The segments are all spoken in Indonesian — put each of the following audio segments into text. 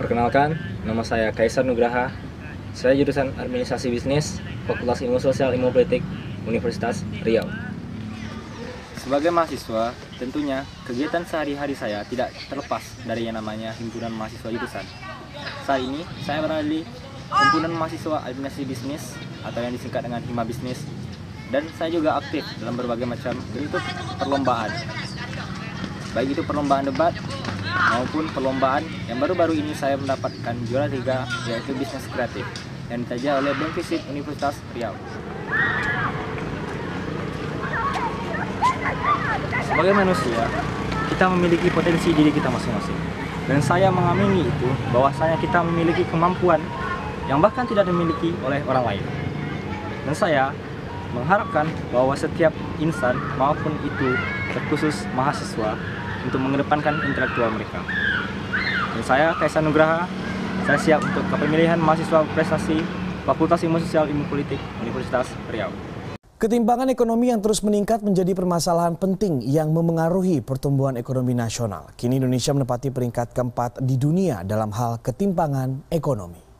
Perkenalkan, nama saya Kaisar Nugraha. Saya jurusan Administrasi Bisnis, Fakultas Ilmu Sosial Ilmu Politik, Universitas Riau. Sebagai mahasiswa, tentunya kegiatan sehari-hari saya tidak terlepas dari yang namanya himpunan mahasiswa jurusan. Saat ini, saya berada di himpunan mahasiswa Administrasi Bisnis atau yang disingkat dengan Hima Bisnis, dan saya juga aktif dalam berbagai macam bentuk perlombaan, baik itu perlombaan debat maupun perlombaan yang baru-baru ini saya mendapatkan juara 3, yaitu bisnis kreatif yang ditaja oleh BEM FISIP Universitas Riau. Sebagai manusia, kita memiliki potensi diri kita masing-masing, dan saya mengamini itu bahwasanya kita memiliki kemampuan yang bahkan tidak dimiliki oleh orang lain. Dan saya mengharapkan bahwa setiap insan maupun itu terkhusus mahasiswa untuk mengedepankan intelektual mereka. Dan saya, Kaisar Nugraha, saya siap untuk kepemilihan mahasiswa prestasi Fakultas Ilmu Sosial Ilmu Politik Universitas Riau. Ketimpangan ekonomi yang terus meningkat menjadi permasalahan penting yang memengaruhi pertumbuhan ekonomi nasional. Kini Indonesia menempati peringkat keempat di dunia dalam hal ketimpangan ekonomi.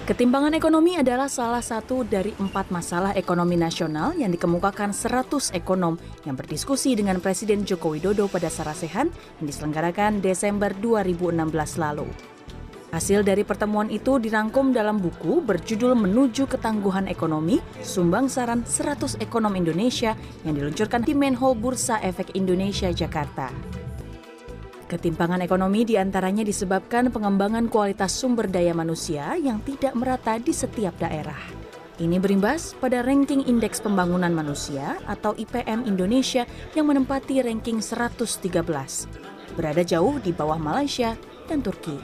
Ketimpangan ekonomi adalah salah satu dari 4 masalah ekonomi nasional yang dikemukakan 100 ekonom yang berdiskusi dengan Presiden Joko Widodo pada Sarasehan yang diselenggarakan Desember 2016 lalu. Hasil dari pertemuan itu dirangkum dalam buku berjudul Menuju Ketangguhan Ekonomi, Sumbang Saran 100 Ekonom Indonesia yang diluncurkan di Main Hall Bursa Efek Indonesia, Jakarta. Ketimpangan ekonomi diantaranya disebabkan pengembangan kualitas sumber daya manusia yang tidak merata di setiap daerah. Ini berimbas pada ranking Indeks Pembangunan Manusia atau IPM Indonesia yang menempati ranking 113, berada jauh di bawah Malaysia dan Turki.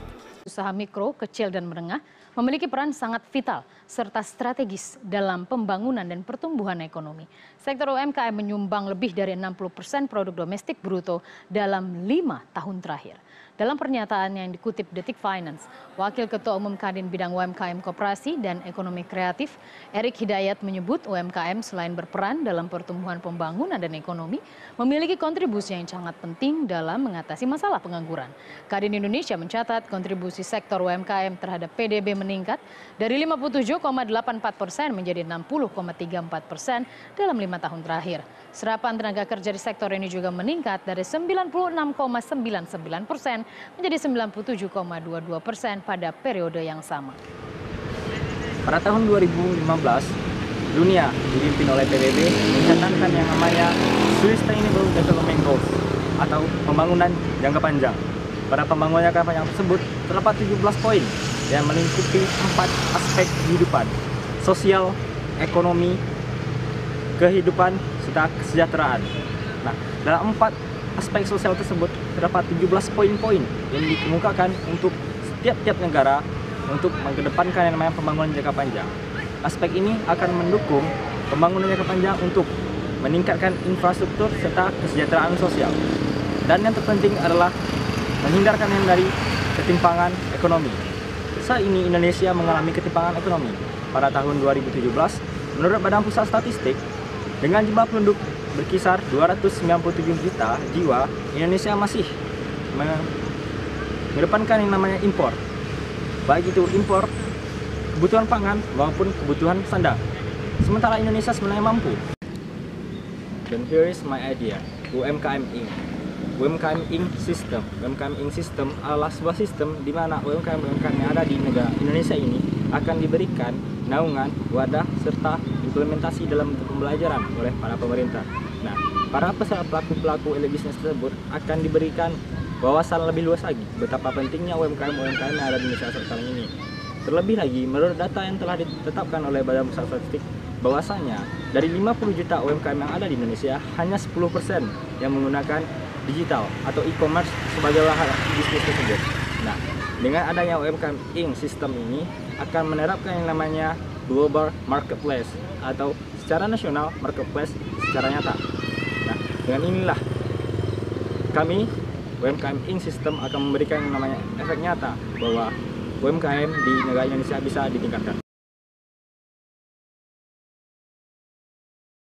Usaha mikro, kecil, dan menengah memiliki peran sangat vital serta strategis dalam pembangunan dan pertumbuhan ekonomi. Sektor UMKM menyumbang lebih dari 60% produk domestik bruto dalam 5 tahun terakhir. Dalam pernyataan yang dikutip Detik Finance, Wakil Ketua Umum Kadin Bidang UMKM Koperasi dan Ekonomi Kreatif, Erik Hidayat menyebut UMKM selain berperan dalam pertumbuhan pembangunan dan ekonomi, memiliki kontribusi yang sangat penting dalam mengatasi masalah pengangguran. Kadin Indonesia mencatat kontribusi sektor UMKM terhadap PDB meningkat dari 57,84% menjadi 60,34% dalam 5 tahun terakhir. Serapan tenaga kerja di sektor ini juga meningkat dari 96,99% menjadi 97,22% pada periode yang sama. Pada tahun 2015, dunia dipimpin oleh PBB mencanangkan yang namanya Sustainable Development Goals atau pembangunan jangka panjang. Pada pembangunan jangka panjang tersebut terdapat 17 poin yang melingkupi 4 aspek kehidupan: sosial, ekonomi, kehidupan, serta kesejahteraan. Nah, dalam 4 aspek sosial tersebut terdapat 17 poin-poin yang dikemukakan untuk setiap negara untuk mengedepankan yang namanya pembangunan jangka panjang. Aspek ini akan mendukung pembangunan jangka panjang untuk meningkatkan infrastruktur serta kesejahteraan sosial. Dan yang terpenting adalah menghindarkan yang dari ketimpangan ekonomi. Saat ini Indonesia mengalami ketimpangan ekonomi. Pada tahun 2017, menurut Badan Pusat Statistik, dengan jumlah penduduk berkisar 297 juta jiwa, Indonesia masih mengedepankan yang namanya impor. Baik itu impor kebutuhan pangan maupun kebutuhan sandang. Sementara Indonesia sebenarnya mampu. Dan here is my idea, UMKM Inc. UMKM Inc. System. UMKM Inc. System adalah sebuah sistem di mana UMKM yang ada di negara Indonesia ini akan diberikan naungan, wadah, serta implementasi dalam pembelajaran oleh para pemerintah. Nah, para pelaku-pelaku bisnis tersebut akan diberikan wawasan lebih luas lagi betapa pentingnya UMKM yang ada di Indonesia sekarang ini. Terlebih lagi, menurut data yang telah ditetapkan oleh Badan Pusat Statistik, bahwasanya dari 50 juta UMKM yang ada di Indonesia, hanya 10% yang menggunakan digital atau e-commerce sebagai lahan bisnis tersebut. Nah, dengan adanya UMKM Inc. System ini akan menerapkan yang namanya global marketplace atau secara nasional marketplace secara nyata. Nah, dengan inilah kami UMKM Inc. System akan memberikan yang namanya efek nyata bahwa UMKM di negara Indonesia bisa ditingkatkan.